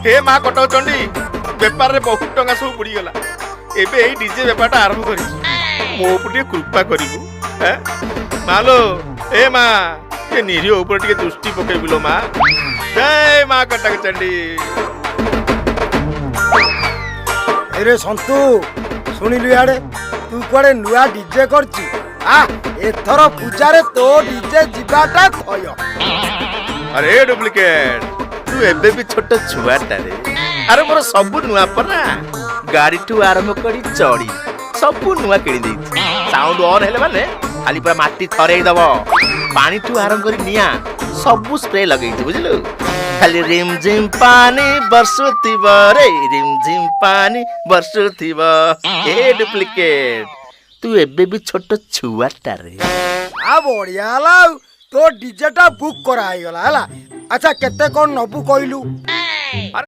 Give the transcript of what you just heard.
हे माँ कटक चंडी बेपार बहुत टंका सब बुड़ीगला एबे एई डीजे बेपारटा आरंभ करी मो ऊपर कृपा करू मालो ए माँ ये निरीह ऊपर टे दृष्टि पकेबिलो माँ जय माँ कटक चंडी। अरे संतु शुणिलु याडे तू कुआडे नुआ डीजे करची एथर पूजारे तो डीजे जिबाटा थय। अरे डुप्लिकेट तू एबे भी छोट छुआटा रे अरे मोर सब नुआ परा गाड़ी टू आरंभ करी चढ़ी सब नुआ किणी देछि साउंड ऑन हेले माने खाली पूरा माटी थरेई दबो पानी टू आरंभ करी निया सब स्प्रे लगेई छि बुझलु खाली रिम झिम पानी बरसुथिब रे रिम झिम पानी बरसुथिब। ए डुप्लिकेट तू एबे भी छोट छुआटा रे बढ़िया हला तो डीजेटा बुक करा गला हला। अच्छा केते कोन नबु कहलु।